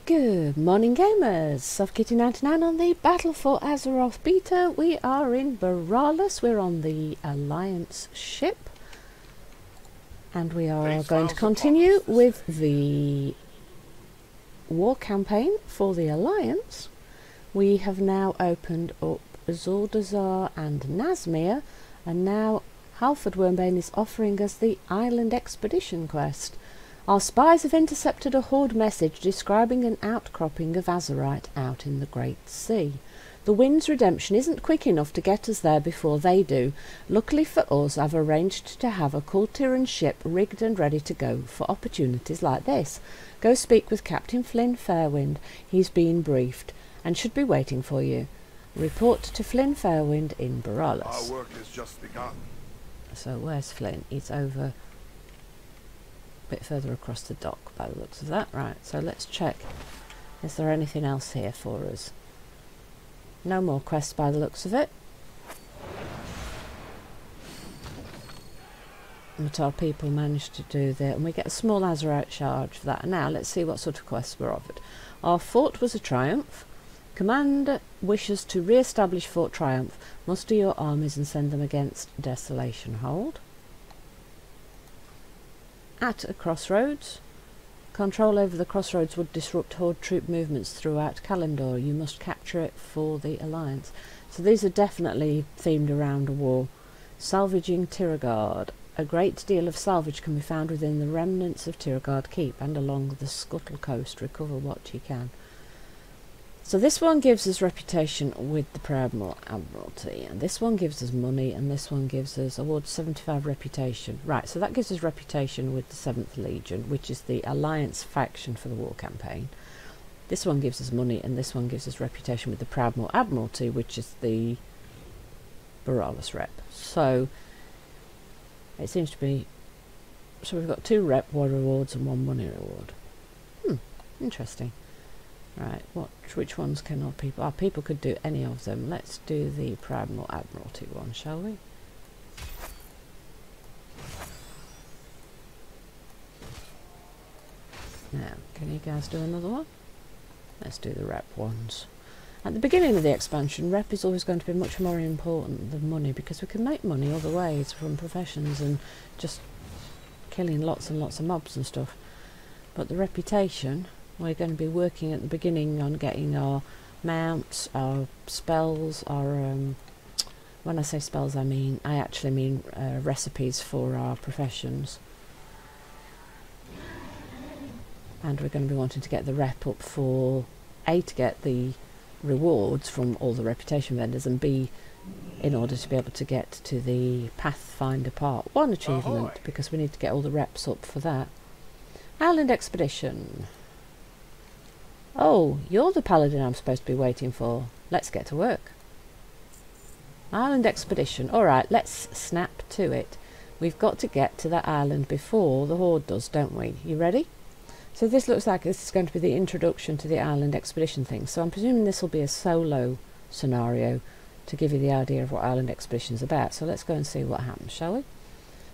Good morning, gamers. SoftKitty99 on the Battle for Azeroth beta. We are in Boralus. We're on the Alliance ship, and we are going to continue with the war campaign for the Alliance. We have now opened up Zordazar and Nazmir, and now Halford Wormbane is offering us the Island Expedition quest. Our spies have intercepted a Horde message describing an outcropping of Azerite out in the Great Sea. The Wind's redemption isn't quick enough to get us there before they do. Luckily for us, I've arranged to have a Kultiran ship rigged and ready to go for opportunities like this. Go speak with Captain Flynn Fairwind. He's been briefed and should be waiting for you. Report to Flynn Fairwind in Boralus. Our work has just begun. So where's Flynn? He's over a bit further across the dock by the looks of that. Right, so let's check. Is there anything else here for us? No more quests by the looks of it. But our people managed to do that, and we get a small Azerite charge for that. And now let's see what sort of quests were offered. Our fort was a triumph. Commander wishes to re-establish Fort Triumph. Muster your armies and send them against Desolation Hold. At a crossroads. Control over the crossroads would disrupt Horde troop movements throughout Kalimdor. You must capture it for the Alliance. So these are definitely themed around a war. Salvaging Tiragard. A great deal of salvage can be found within the remnants of Tiragard Keep and along the Scuttle Coast. Recover what you can. So this one gives us reputation with the Proudmoore Admiralty, and this one gives us money, and this one gives us award 75 reputation. Right, so that gives us reputation with the 7th Legion, which is the Alliance faction for the war campaign. This one gives us money, and this one gives us reputation with the Proudmoore Admiralty, which is the Boralus rep. So it seems to be... So we've got 2 rep rewards and 1 money reward. Interesting. Right, which ones can our people... Our people could do any of them. Let's do the Proudmoore Admiralty one, shall we? Now, can you guys do another one? Let's do the rep ones. At the beginning of the expansion, rep is always going to be much more important than money, because we can make money other ways from professions and just killing lots and lots of mobs and stuff. But the reputation... We're going to be working at the beginning on getting our mounts, our spells, our... when I say spells, I actually mean recipes for our professions. And we're going to be wanting to get the rep up for A, to get the rewards from all the reputation vendors, and B, in order to be able to get to the Pathfinder Part 1 achievement, because we need to get all the reps up for that. Island Expedition. Oh, you're the paladin I'm supposed to be waiting for. Let's get to work. Island Expedition. Alright, let's snap to it. We've got to get to that island before the Horde does, don't we? You ready? So this looks like this is going to be the introduction to the Island Expedition thing. So I'm presuming this will be a solo scenario to give you the idea of what Island Expedition is about. So let's go and see what happens, shall we?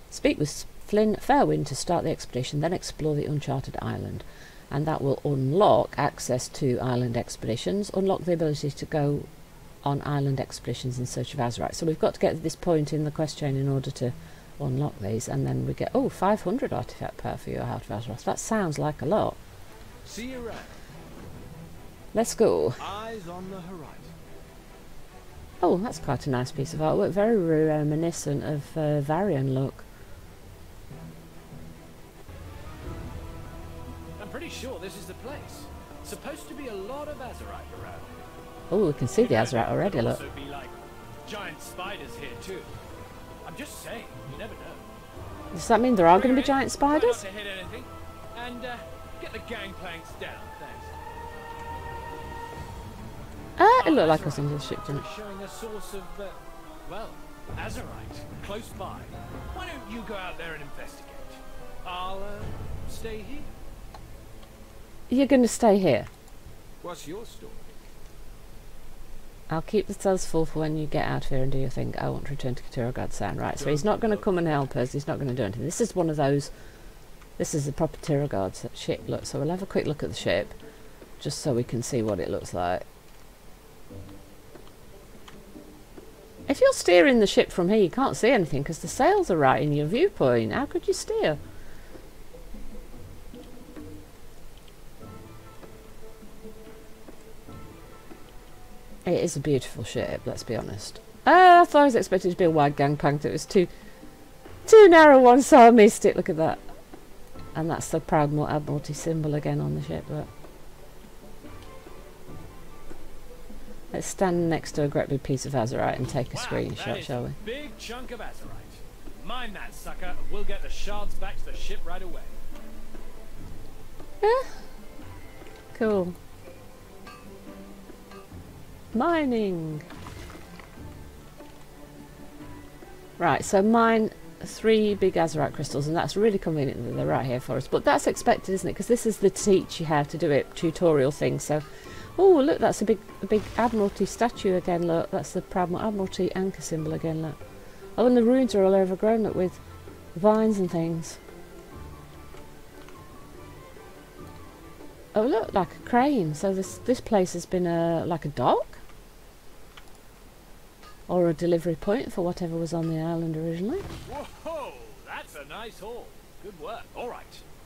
Speak with Flynn Fairwind to start the expedition, then explore the uncharted island. And that will unlock access to island expeditions, unlock the ability to go on island expeditions in search of Azerite. So we've got to get to this point in the quest chain in order to unlock these, and then we get, 500 artifact power for your Heart of Azeroth. That sounds like a lot. See you around. Let's go. Eyes on the horizon. Oh, that's quite a nice piece of artwork, very reminiscent of Varian look. Pretty sure this is the place. Supposed to be a lot of Azerite around. Oh, we can see the Azerite already, look. Also be like giant spiders here too. I'm just saying, you never know. Does that mean there are going to be giant spiders? Try not to hit anything, and get the gangplanks down, thanks. It looked like I was on the ship, didn't it? Showing a source of, well, Azerite close by. Why don't you go out there and investigate? I'll stay here. You're going to stay here. What's your story? I'll keep the cells full for when you get out of here and do your thing. I want to return to Tiragard Sound. Right, so he's not going to come and help us. He's not going to do anything. This is one of those... This is the proper Tiragard ship, look. So we'll have a quick look at the ship. just so we can see what it looks like. If you're steering the ship from here, you can't see anything because the sails are right in your viewpoint. How could you steer? It is a beautiful ship, let's be honest. I thought I was expecting it to be a wide gangplank. It was too narrow one, so I missed it. Look at that. And that's the proud Admiralty symbol again on the ship. Look. Let's stand next to a great big piece of azurite and take a screenshot, shall we? Big chunk of azurite. Mine that sucker, and we'll get the shards back to the ship right away. Cool. Mining. Right, so mine 3 big azurite crystals, and that's really convenient that they're right here for us. But that's expected, isn't it? Because this is the teach you how to do it tutorial thing. So, oh look, that's a big Admiralty statue again. Look, that's the proud Admiralty anchor symbol again. Look. Oh, and the ruins are all overgrown. Look, with vines and things. Oh look, like a crane. So this place has been like a dock. Or a delivery point for whatever was on the island originally. Whoa, that's a nice haul. Good work. All right.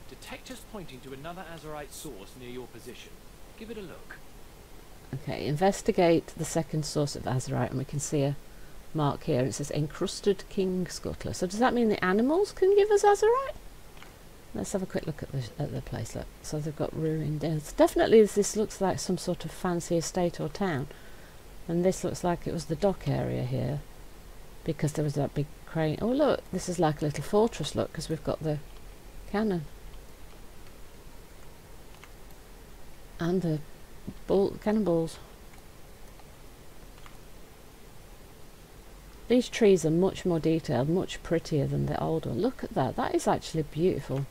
Detectors pointing to another azurite source near your position. Give it a look. Okay, investigate the second source of azurite, and we can see a mark here. It says encrusted king scuttler. So does that mean the animals can give us azurite? Let's have a quick look at the place. Look, so they've got ruined. Definitely, this looks like some sort of fancy estate or town. And this looks like it was the dock area here, because there was that big crane. Oh look, this is like a little fortress, look, because we've got the cannon. And the cannonballs. These trees are much more detailed, much prettier than the old one. Look at that, that is actually beautiful.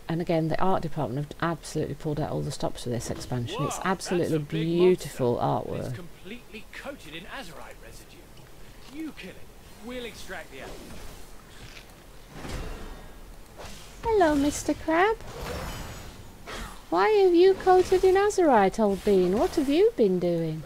And again, the art department have absolutely pulled out all the stops for this expansion. Whoa, it's absolutely beautiful artwork. It's completely coated in azurite residue. You kill it. We'll extract the azurite. Hello, Mr. Crab. Why have you coated in azurite, old bean? What have you been doing?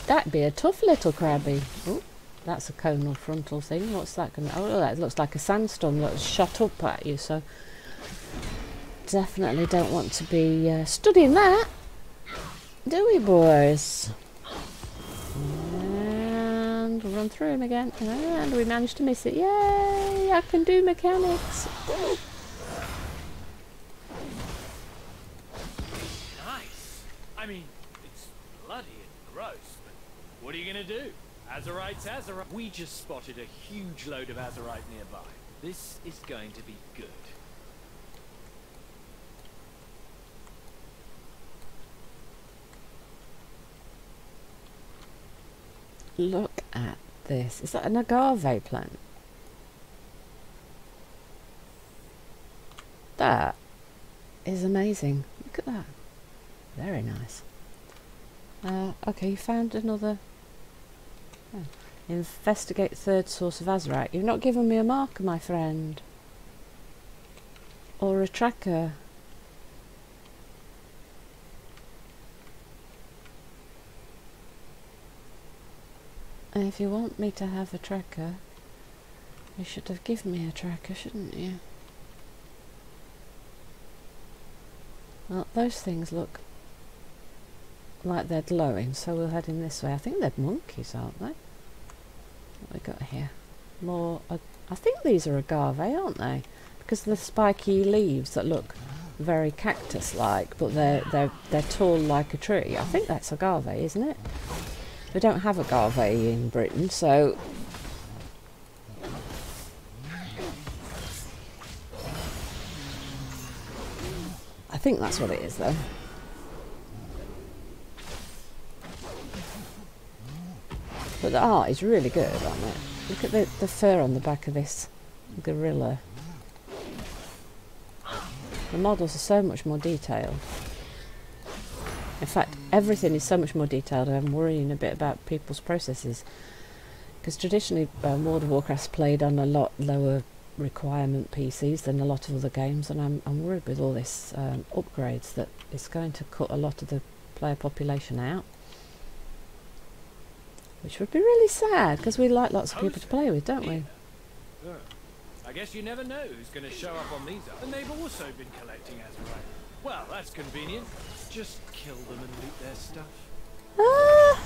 That'd be a tough little crabby. Oh, that's a conal frontal thing. What's that going to... Oh, that looks like a sandstorm that's shot up at you, so... Definitely don't want to be studying that. Do we, boys? And we'll run through him again. And we managed to miss it. Yay! I can do mechanics. Nice. I mean, it's bloody and gross. What are you going to do? Azurite's azurite. We just spotted a huge load of azurite nearby. This is going to be good. Look at this. Is that an agave plant? That is amazing. Look at that. Very nice. Okay, you found another... Oh. Investigate third source of azurite. You've not given me a marker, my friend. Or a tracker. And if you want me to have a tracker, you should have given me a tracker, shouldn't you? Well, those things look like they're glowing, so we'll head in this way. I think they're monkeys, aren't they? What we got here? More... I think these are agave, aren't they? Because of the spiky leaves that look very cactus-like, but they're tall like a tree. I think that's agave, isn't it? We don't have agave in Britain, so... I think that's what it is, though. But the art is really good on it. Look at the fur on the back of this gorilla. The models are so much more detailed. In fact, everything is so much more detailed. I'm worrying a bit about people's processes. Because traditionally World of Warcraft's played on a lot lower requirement PCs than a lot of other games, and I'm worried with all this upgrades that it's going to cut a lot of the player population out, which would be really sad because we like lots of people to play with, don't we? I guess you never know who's going to show up on these, and they've also been collecting Azerite. Well, that's convenient. Just kill them and loot their stuff. Ah!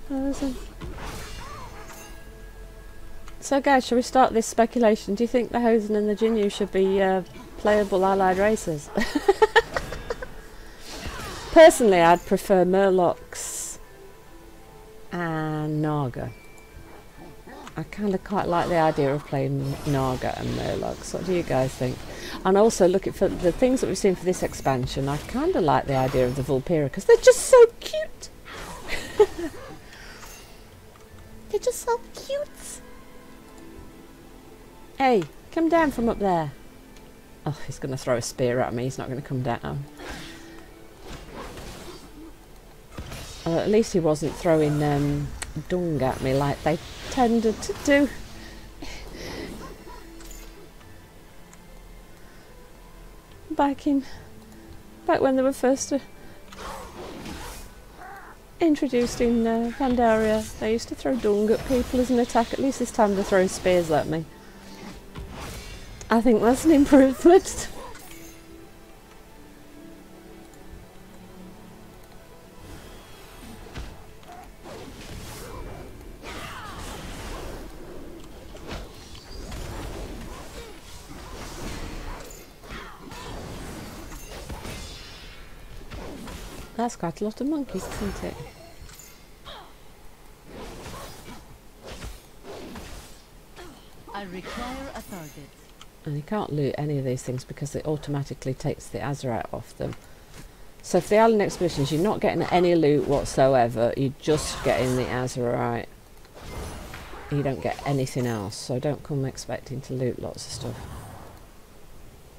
Frozen. So guys, shall we start this speculation? Do you think the Hosen and the Jinyu should be playable allied races? Personally, I'd prefer Murlocs and Naga. I kind of quite like the idea of playing Naga and Murlocs. What do you guys think? And also, looking for the things that we've seen for this expansion, I kind of like the idea of the Vulpera because they're just so cute. They're just so cute. Hey, come down from up there. Oh, he's going to throw a spear at me. He's not going to come down. At least he wasn't throwing dung at me like they tended to do. Back when they were first introduced in Pandaria, they used to throw dung at people as an attack. At least this time they're throwing spears at me. I think that's an improvement. That's quite a lot of monkeys, isn't it? I require a target. And you can't loot any of these things because it automatically takes the Azerite off them. So for the island expeditions, you're not getting any loot whatsoever. You're just getting the Azerite. You don't get anything else. So don't come expecting to loot lots of stuff.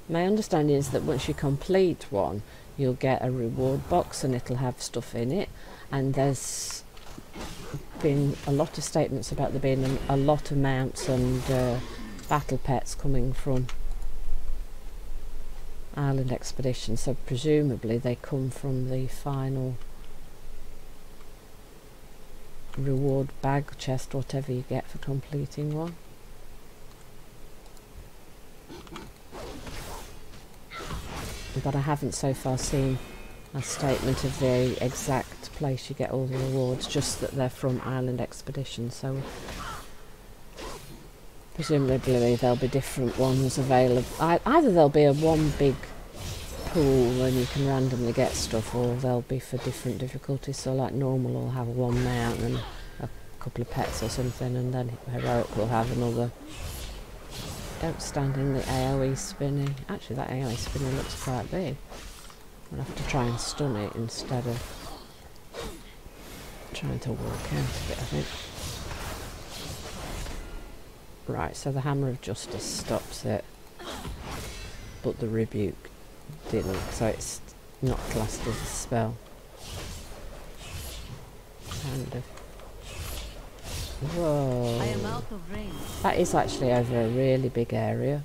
My understanding is that once you complete one, you'll get a reward box and it'll have stuff in it. And there's been a lot of statements about there being a lot of mounts and battle pets coming from island expedition, so presumably they come from the final reward bag, chest, whatever you get for completing one. But I haven't so far seen a statement of the exact place you get all the rewards, just that they're from island expedition, so presumably there'll be different ones available. Either there'll be one big pool and you can randomly get stuff, or they'll be for different difficulties. So like normal will have one mount and a couple of pets or something, and then heroic will have another. Don't stand in the AoE spinny. Actually that AoE spinny looks quite big. I'll have to try and stun it instead of trying to walk out of it, I think. Right, so the Hammer of Justice stops it, but the Rebuke didn't, so it's not classed as a spell. Kind of. Whoa. I am out of range. That is actually over a really big area.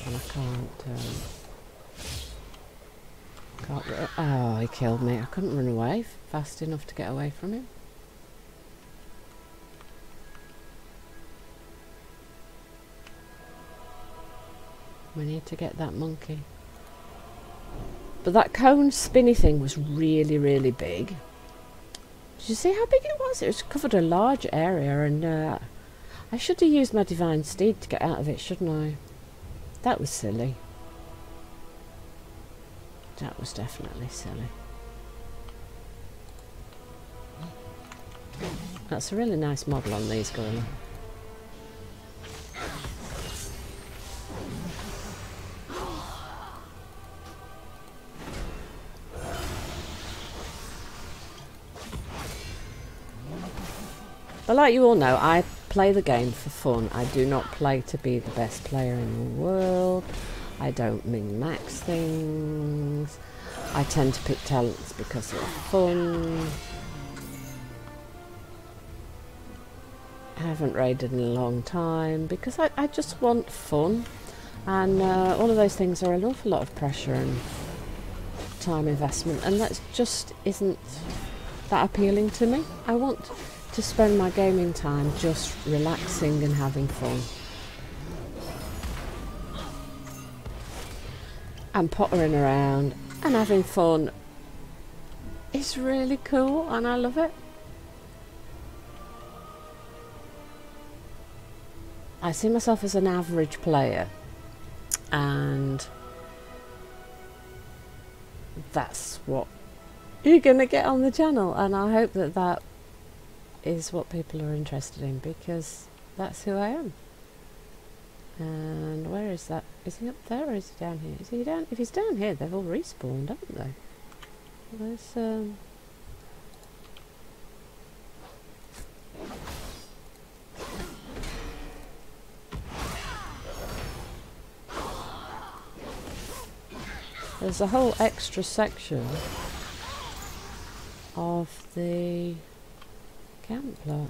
And I can't oh, he killed me. I couldn't run away fast enough to get away from him. We need to get that monkey. But that cone spinny thing was really, really big. Did you see how big it was? It was covered a large area, and I should have used my Divine Steed to get out of it, shouldn't I? That was silly. That was definitely silly. That's a really nice model on these gorilla. But like you all know, I play the game for fun. I do not play to be the best player in the world. I don't min-max things. I tend to pick talents because they're fun. I haven't raided in a long time because I just want fun, and all of those things are an awful lot of pressure and time investment, and that just isn't that appealing to me. I want to spend my gaming time just relaxing and having fun. And pottering around and having fun is really cool, and I love it. I see myself as an average player, and that's what you're going to get on the channel, and I hope that that is what people are interested in, because that's who I am. And where is that? Is he up there or is he down here? Is he down? If he's down here, they've all respawned, haven't they? There's there's a whole extra section of the camp plot.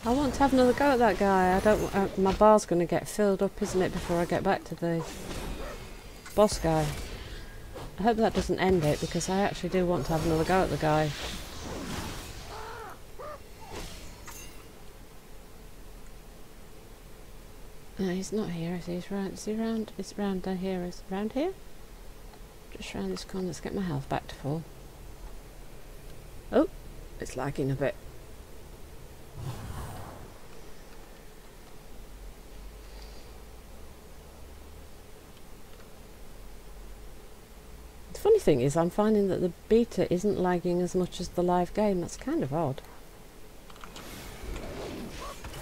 I want to have another go at that guy. I don't. My bar's going to get filled up, isn't it, before I get back to the boss guy. I hope that doesn't end it, because I actually do want to have another go at the guy. No, he's not here, is he? He's round. Is he round? It's round down here. Is it round here? Just round this corner. Let's get my health back to full. Oh, it's lagging a bit. The funny thing is, I'm finding that the beta isn't lagging as much as the live game. That's kind of odd.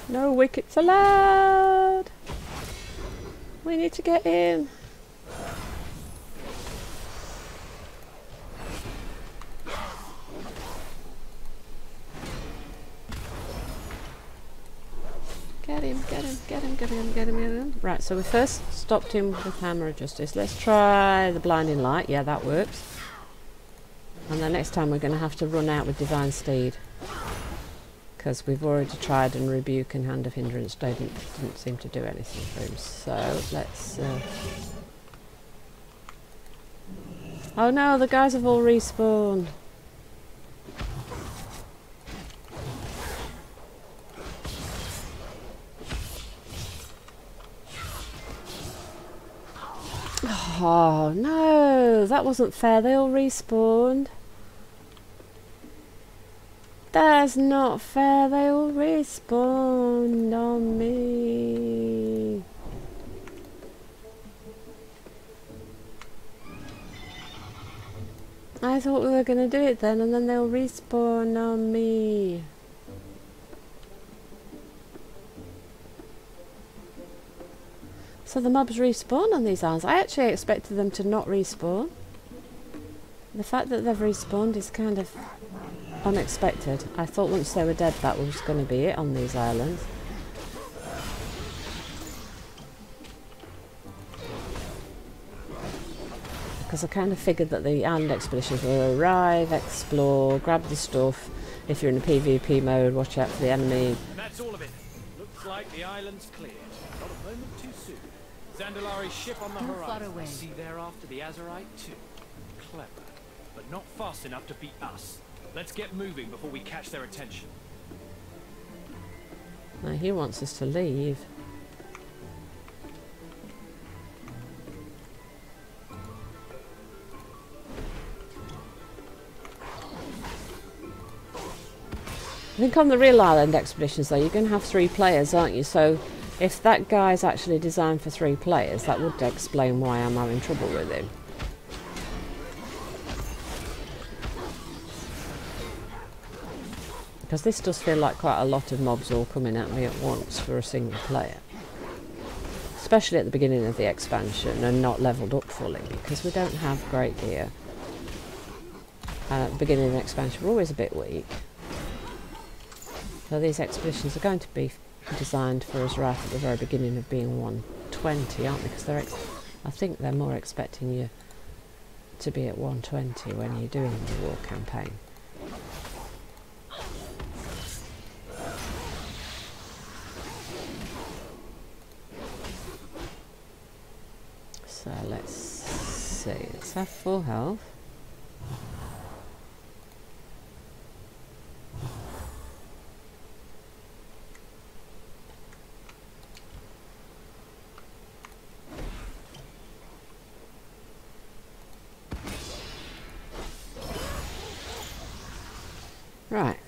No wickets allowed! We need to get in! Get him, get him, get him, get him, get him, get him. Right, so we first stopped him with Hammer of Justice. Let's try the Blinding Light. Yeah, that works. And then next time we're going to have to run out with Divine Steed, because we've already tried, and Rebuke and Hand of Hindrance didn't seem to do anything for him. So let's... Oh no, the guys have all respawned. Oh no, that wasn't fair. They all respawned. That's not fair. They all respawned on me. I thought we were going to do it then, and then they'll respawn on me. So the mobs respawn on these islands. I actually expected them to not respawn. The fact that they've respawned is kind of unexpected. I thought once they were dead that was going to be it on these islands. Because I kind of figured that the island expeditions will arrive, explore, grab the stuff. If you're in a PvP mode, watch out for the enemy. And that's all of it. Looks like the island's cleared. Not a moment too soon. Zandalari's ship on the Too far horizon. away. I see thereafter the Azerite too. Clever, but not fast enough to beat us. Let's get moving before we catch their attention. Now he wants us to leave. I think on the real island expeditions though, you're going to have 3 players, aren't you? So if that guy's actually designed for 3 players, that would explain why I'm having trouble with him. Because this does feel like quite a lot of mobs all coming at me at once for a single player. Especially at the beginning of the expansion and not levelled up fully, because we don't have great gear. And at the beginning of the expansion we're always a bit weak. So these expeditions are going to be designed for us right at the very beginning of being 120, aren't they? Because I think they're more expecting you to be at 120 when you're doing the war campaign. So let's see, let's have full health. Right.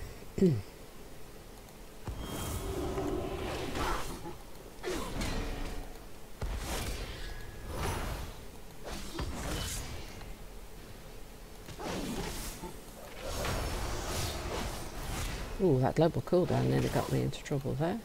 Ooh, that global cooldown nearly got me into trouble there.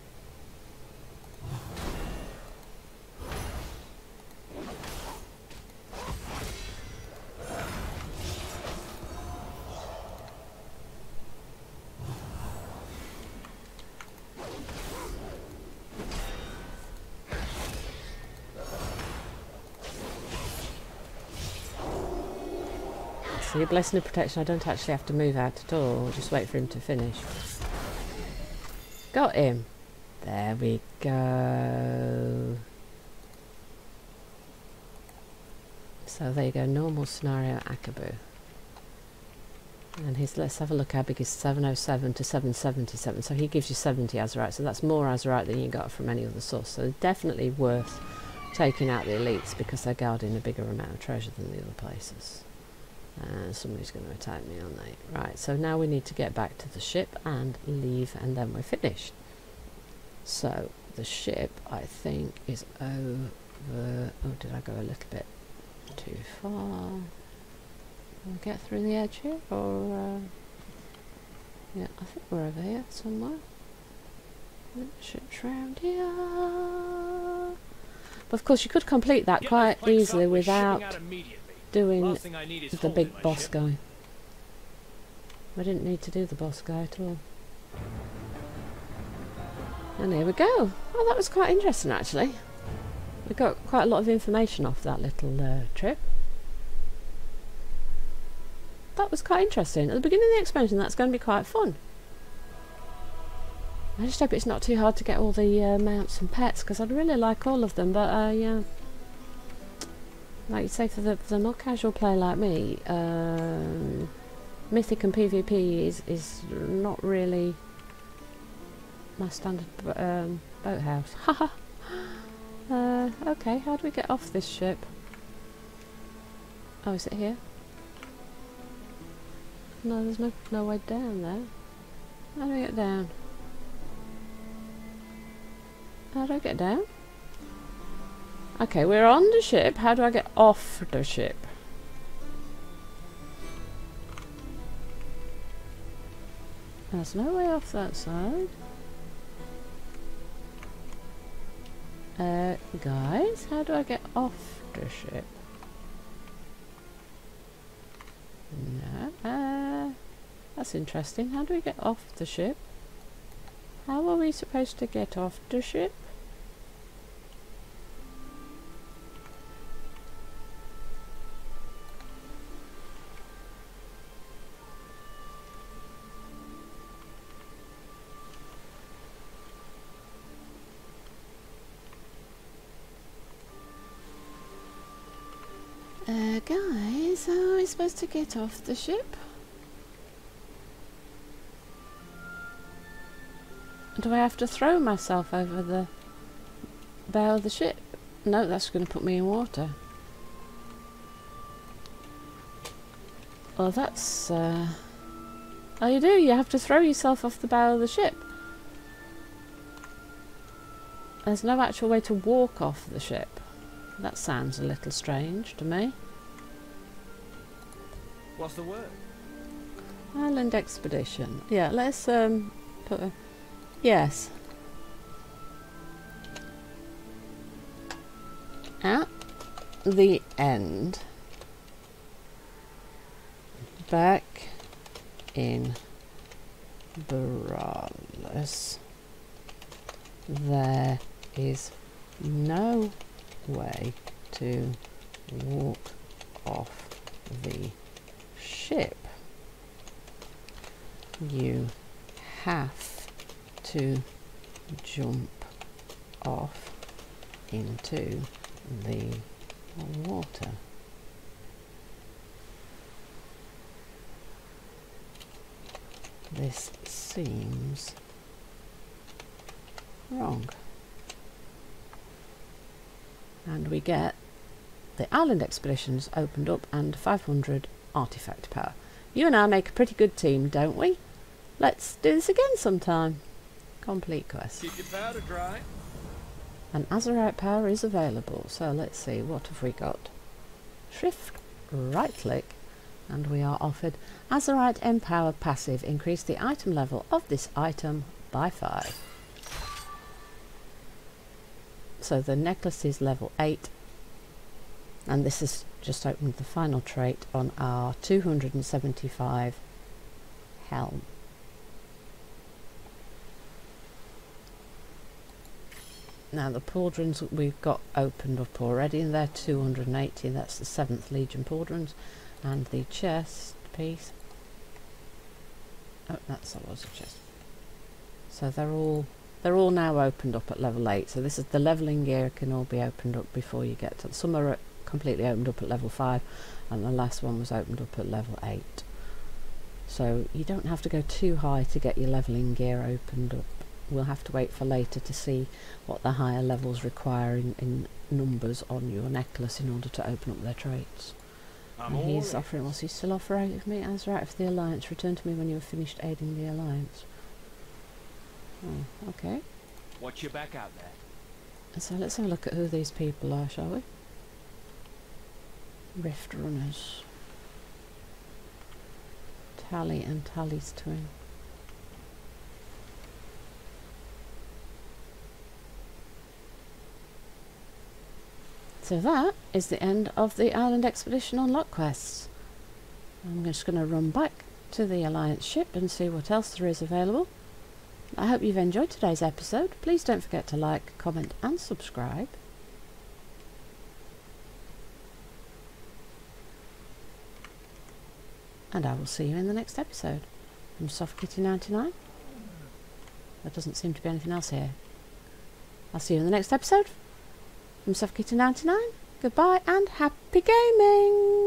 So your blessing of protection, I don't actually have to move out at all, just wait for him to finish. Got him. There we go. So there you go, normal scenario Akabu. And let's have a look how big is 707 to 777. So he gives you 70 Azerite, so that's more Azerite than you got from any other source. So definitely worth taking out the elites because they're guarding a bigger amount of treasure than the other places. And somebody's going to attack me, aren't they? Right, so now we need to get back to the ship and leave, and then we're finished. So the ship, I think, is over... Oh, did I go a little bit too far? Will we get through the edge here? Or, yeah, I think we're over here somewhere. The ship's round here. But of course, you could complete that quite easily without doing the big boss guy. I didn't need to do the boss guy at all. And here we go. Oh, that was quite interesting actually. We got quite a lot of information off that little trip. That was quite interesting. At the beginning of the expansion, that's going to be quite fun. I just hope it's not too hard to get all the mounts and pets, because I'd really like all of them, but yeah. Like you say, for the more casual player like me, Mythic and PvP is not really my standard boathouse. Haha. Okay, how do we get off this ship? Oh, is it here? No, there's no way down there. How do we get down? How do I get down? Okay, we're on the ship. How do I get off the ship? There's no way off that side. Guys, how do I get off the ship? No. That's interesting. How do we get off the ship? How are we supposed to get off the ship? Guys, how are we supposed to get off the ship? Do I have to throw myself over the bow of the ship? No, that's going to put me in water. Oh, that's... Oh, you do? You have to throw yourself off the bow of the ship? There's no actual way to walk off the ship. That sounds a little strange to me. What's the word? Island expedition. Yeah, let's put a... Yes. At the end, back in braless. There is no way to walk off the ship. You have to jump off into the water. This seems wrong. And we get the island expeditions opened up and 500 artifact power. You and I make a pretty good team, don't we? Let's do this again sometime. Complete quest. Keep your powder dry. And Azurite power is available. So let's see, what have we got? Shift right click and we are offered Azurite Empower passive. Increase the item level of this item by 5. So the necklace is level 8 and this has just opened the final trait on our 275 helm. Now the Pauldrons we've got opened up already and they're 280, that's the 7th Legion Pauldrons. And the chest piece, oh that's what was a chest. So they're all now opened up at level 8. So this is the leveling gear can all be opened up before you get to, some are completely opened up at level 5 and the last one was opened up at level 8. So you don't have to go too high to get your leveling gear opened up. We'll have to wait for later to see what the higher levels require in numbers on your necklace in order to open up their traits. And he's offering, what's he still offering with me? Azurite for the Alliance. Return to me when you have finished aiding the Alliance. Oh, okay. Watch your back out there. So let's have a look at who these people are, shall we? Rift Runners. Tally and Tally's twin. So that is the end of the Island Expedition Unlock quests. I'm just going to run back to the Alliance ship and see what else there is available. I hope you've enjoyed today's episode. Please don't forget to like, comment and subscribe. And I will see you in the next episode. I'm SoftKitty99. There doesn't seem to be anything else here. I'll see you in the next episode. I'm SoftKitty99. Goodbye and happy gaming!